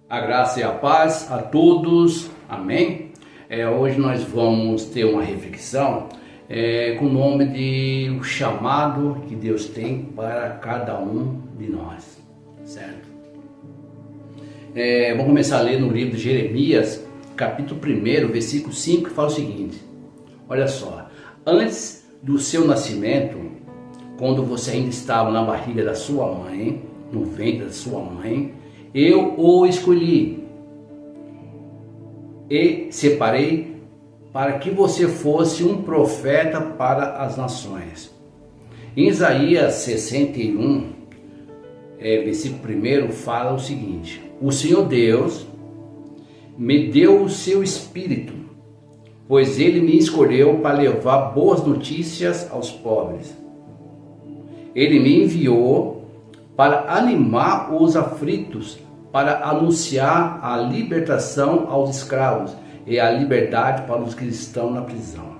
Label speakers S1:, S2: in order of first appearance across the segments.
S1: A graça e a paz a todos, amém? Hoje nós vamos ter uma reflexão com o nome de o chamado que Deus tem para cada um de nós, certo? Vamos começar a ler no livro de Jeremias, capítulo 1, versículo 5, que fala o seguinte: olha só, antes do seu nascimento, quando você ainda estava na barriga da sua mãe, no ventre da sua mãe, eu o escolhi e separei para que você fosse um profeta para as nações. Em Isaías 61, versículo 1, fala o seguinte: o Senhor Deus me deu o seu espírito, pois ele me escolheu para levar boas notícias aos pobres. Ele me enviou para animar os aflitos, para anunciar a libertação aos escravos e a liberdade para os que estão na prisão.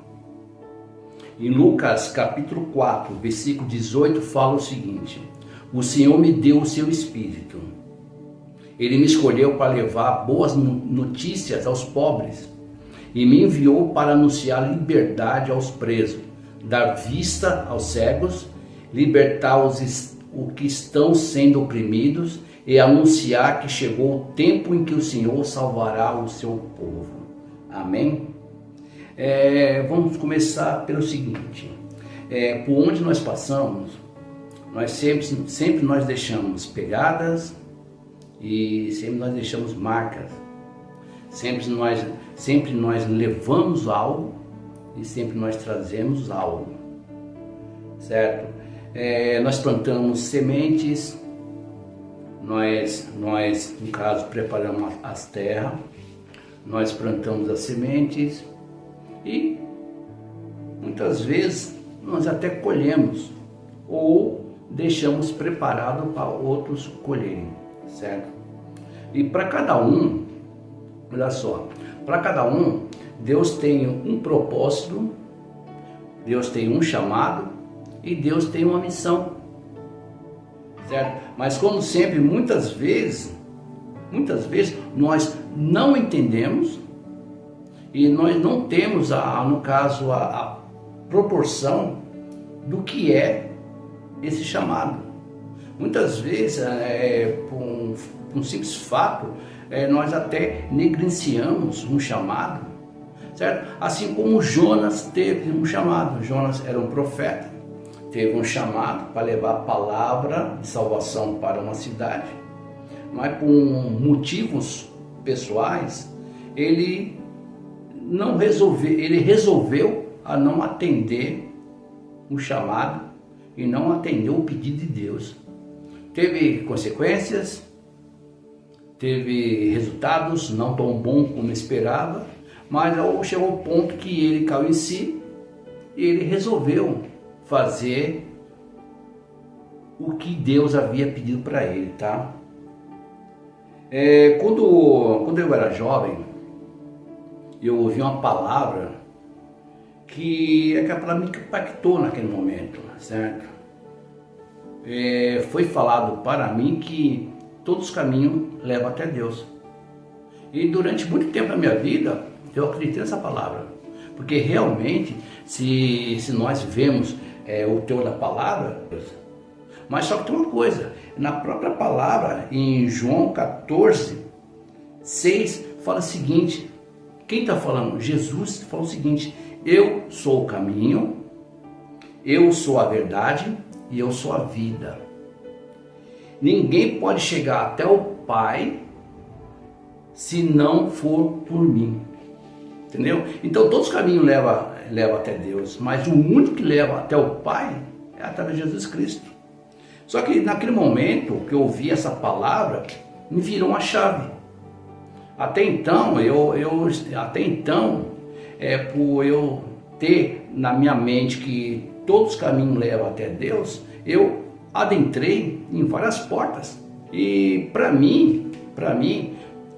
S1: Em Lucas capítulo 4, versículo 18, fala o seguinte: o Senhor me deu o seu espírito. Ele me escolheu para levar boas notícias aos pobres e me enviou para anunciar liberdade aos presos, dar vista aos cegos, libertar os que estão sendo oprimidos e anunciar que chegou o tempo em que o Senhor salvará o seu povo. Amém? Vamos começar pelo seguinte: por onde nós passamos, nós sempre nós deixamos pegadas e sempre nós deixamos marcas. Sempre nós levamos algo e sempre nós trazemos algo, certo? Nós plantamos sementes, nós no caso preparamos as terras, nós plantamos as sementes e muitas vezes nós até colhemos ou deixamos preparado para outros colherem, certo? E para cada um, olha só, para cada um Deus tem um propósito, Deus tem um chamado e Deus tem uma missão, certo? Mas como sempre, muitas vezes nós não entendemos e nós não temos no caso a proporção do que é esse chamado. Muitas vezes, por um simples fato, nós até negligenciamos um chamado, certo? Assim como Jonas teve um chamado. Jonas era um profeta, teve um chamado para levar a palavra de salvação para uma cidade, mas por motivos pessoais ele resolveu a não atender o chamado e não atendeu o pedido de Deus. Teve consequências, teve resultados não tão bons como esperava, mas chegou ao ponto que ele caiu em si e ele resolveu fazer o que Deus havia pedido para ele, tá? Quando eu era jovem, eu ouvi uma palavra que aquela palavra me impactou naquele momento, certo? Foi falado para mim que todos os caminhos levam até Deus. E durante muito tempo da minha vida, eu acreditei nessa palavra, porque realmente, se nós vivemos o teor da palavra, mas só que tem uma coisa, na própria palavra, em João 14, 6, fala o seguinte: quem está falando? Jesus fala o seguinte: eu sou o caminho, eu sou a verdade e eu sou a vida. Ninguém pode chegar até o Pai se não for por mim. Entendeu? Então todos os caminhos levam até Deus, mas o único que leva até o Pai é através de Jesus Cristo. Só que naquele momento que eu ouvi essa palavra, me virou uma chave. Até então, por eu ter na minha mente que todos os caminhos levam até Deus, eu adentrei em várias portas. E para mim,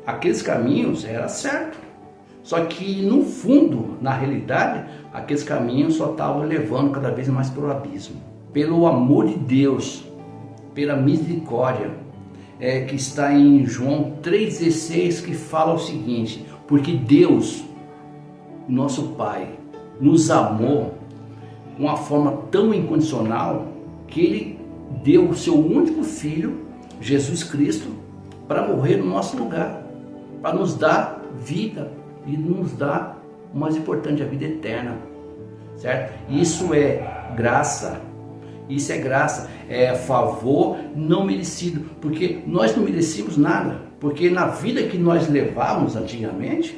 S1: aqueles caminhos eram certos. Só que no fundo, na realidade, aqueles caminhos só estavam levando cada vez mais para o abismo. Pelo amor de Deus, pela misericórdia, que está em João 3,16, que fala o seguinte: porque Deus, nosso Pai, nos amou de uma forma tão incondicional que Ele deu o seu único Filho, Jesus Cristo, para morrer no nosso lugar, para nos dar vida e nos dar, o mais importante, a vida eterna, certo? Isso é graça. Isso é graça, é favor não merecido, porque nós não merecíamos nada, porque na vida que nós levávamos antigamente,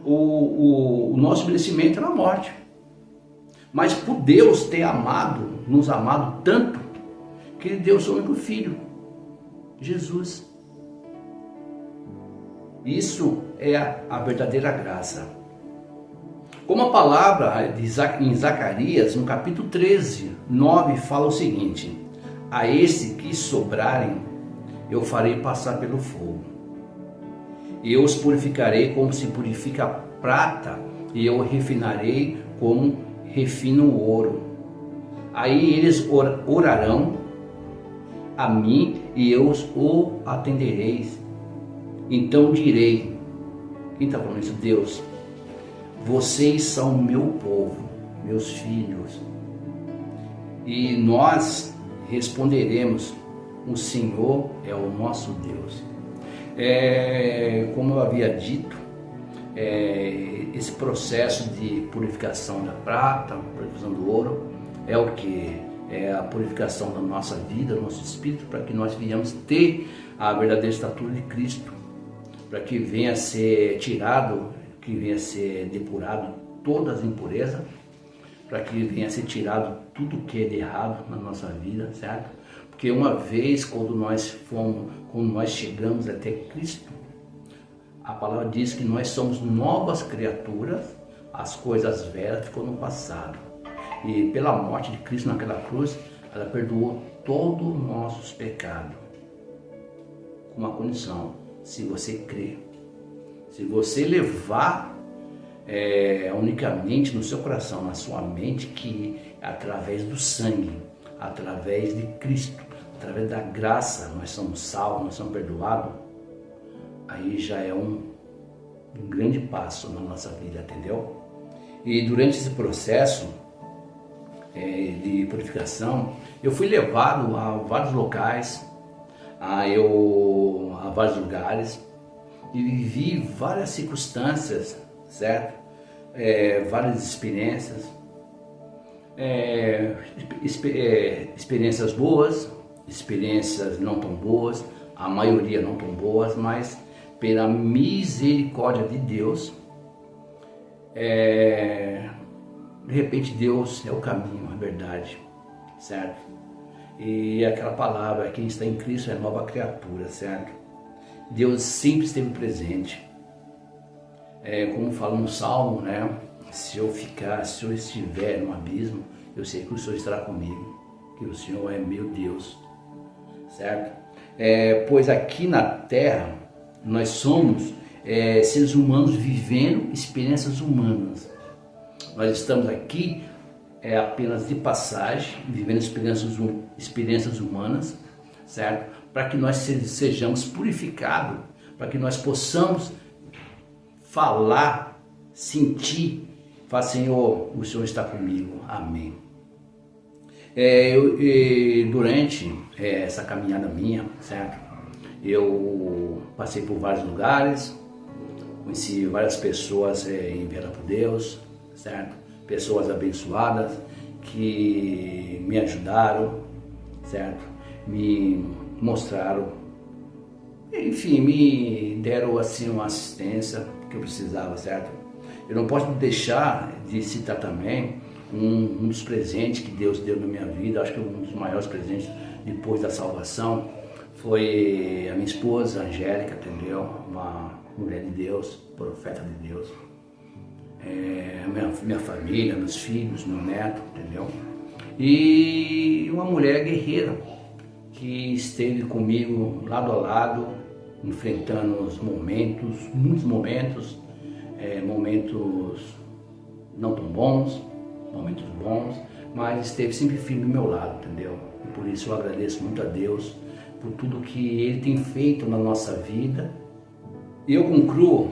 S1: o nosso merecimento era a morte. Mas por Deus ter nos amado tanto, que Ele deu o seu único Filho, Jesus. Isso é a verdadeira graça. Como a palavra em Zacarias, no capítulo 13, 9, fala o seguinte: a esse que sobrarem, eu farei passar pelo fogo. E eu os purificarei como se purifica a prata, e eu refinarei como refino o ouro. Aí eles orarão a mim, e eu os atenderei. Então direi, quem está falando isso? Deus. Vocês são meu povo, meus filhos. E nós responderemos: o Senhor é o nosso Deus. Como eu havia dito, esse processo de purificação da prata, purificação do ouro, é o que? É a purificação da nossa vida, do nosso espírito, para que nós venhamos ter a verdadeira estatura de Cristo, para que venha a ser tirado, que venha a ser depurado todas as impurezas, para que venha a ser tirado tudo que é de errado na nossa vida, certo? Porque uma vez, quando nós chegamos até Cristo, a palavra diz que nós somos novas criaturas, as coisas velhas ficou no passado. E pela morte de Cristo naquela cruz, ela perdoou todos os nossos pecados, com uma condição: se você crer. Se você levar unicamente no seu coração, na sua mente, que através do sangue, através de Cristo, através da graça, nós somos salvos, nós somos perdoados, aí já é um grande passo na nossa vida, entendeu? E durante esse processo de purificação, eu fui levado a vários locais, a vários lugares, e vivi várias circunstâncias, certo? Várias experiências, experiências boas, experiências não tão boas, a maioria não tão boas, mas pela misericórdia de Deus, de repente Deus é o caminho, a verdade, certo? E aquela palavra: quem está em Cristo é nova criatura, certo? Deus sempre esteve presente. Como fala no Salmo, né? Se eu estiver no abismo, eu sei que o Senhor estará comigo, que o Senhor é meu Deus, certo? Pois aqui na Terra nós somos seres humanos vivendo experiências humanas. Nós estamos aqui apenas de passagem, vivendo experiências humanas, certo? Para que nós sejamos purificados, para que nós possamos falar, sentir, falar: Senhor, o Senhor está comigo, amém. Durante essa caminhada minha, certo? Eu passei por vários lugares, conheci várias pessoas enviadas por Deus, certo? Pessoas abençoadas que me ajudaram, certo? Me mostraram, enfim, me deram assim uma assistência que eu precisava, certo? Eu não posso deixar de citar também um dos presentes que Deus deu na minha vida. Acho que um dos maiores presentes depois da salvação foi a minha esposa, Angélica, entendeu? Uma mulher de Deus, profeta de Deus. Minha família, meus filhos, meu neto, entendeu? E uma mulher guerreira que esteve comigo lado a lado, enfrentando os momentos, muitos momentos, momentos não tão bons, momentos bons, mas esteve sempre firme do meu lado, entendeu? E por isso eu agradeço muito a Deus por tudo que Ele tem feito na nossa vida. E eu concluo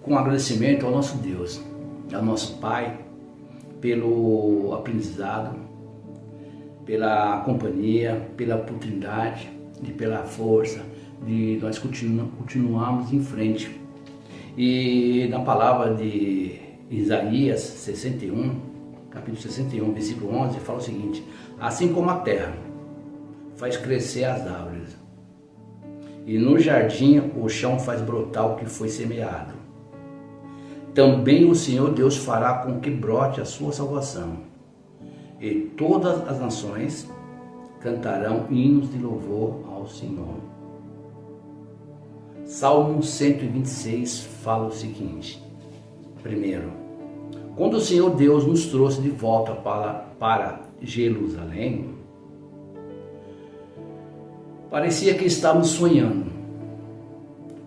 S1: com agradecimento ao nosso Deus, ao nosso Pai, pelo aprendizado, pela companhia, pela oportunidade e pela força de nós continuarmos em frente. E na palavra de Isaías 61, capítulo 61, versículo 11, fala o seguinte: assim como a terra faz crescer as árvores, e no jardim o chão faz brotar o que foi semeado, também o Senhor Deus fará com que brote a sua salvação, e todas as nações cantarão hinos de louvor ao Senhor. Salmo 126 fala o seguinte: primeiro, quando o Senhor Deus nos trouxe de volta para Jerusalém, parecia que estávamos sonhando.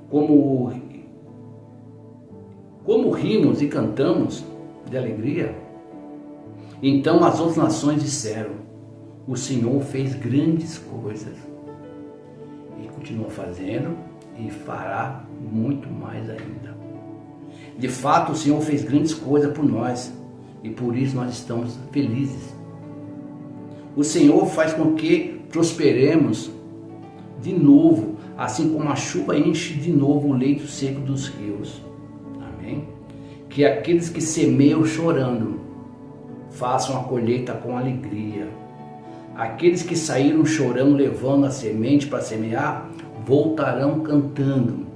S1: Como rimos e cantamos de alegria. Então as outras nações disseram: o Senhor fez grandes coisas. E continua fazendo e fará muito mais ainda. De fato, o Senhor fez grandes coisas por nós e por isso nós estamos felizes. O Senhor faz com que prosperemos de novo, assim como a chuva enche de novo o leito seco dos rios. Amém? Que aqueles que semeiam chorando façam a colheita com alegria. Aqueles que saíram chorando levando a semente para semear voltarão cantando,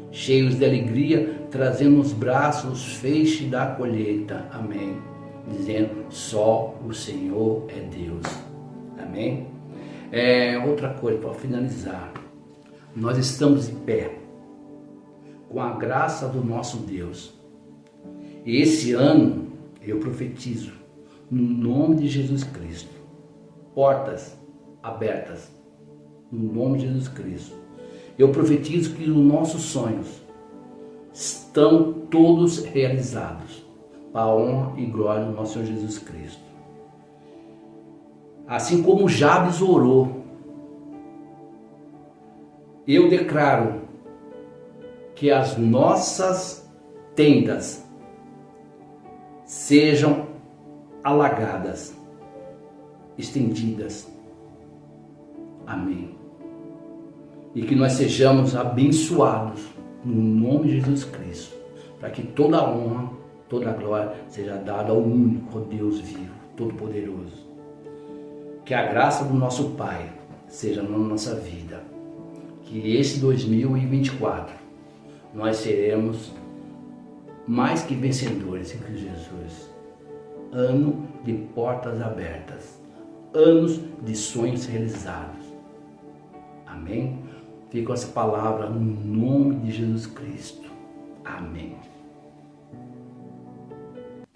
S1: cheios de alegria, trazendo nos braços os feixes da colheita. Amém? Dizendo: só o Senhor é Deus. Amém? Outra coisa para finalizar, nós estamos de pé com a graça do nosso Deus. E esse ano eu profetizo no nome de Jesus Cristo, portas abertas no nome de Jesus Cristo. Eu profetizo que os nossos sonhos estão todos realizados para a honra e glória do nosso Senhor Jesus Cristo. Assim como Jabes orou, eu declaro que as nossas tendas sejam alagadas, estendidas. Amém. E que nós sejamos abençoados no nome de Jesus Cristo, para que toda a honra, toda a glória seja dada ao único Deus vivo, todo-poderoso. Que a graça do nosso Pai seja na nossa vida. Que esse 2024 nós seremos mais que vencedores em Cristo Jesus. Ano de portas abertas, anos de sonhos realizados. Amém? Fica essa palavra no nome de Jesus Cristo. Amém.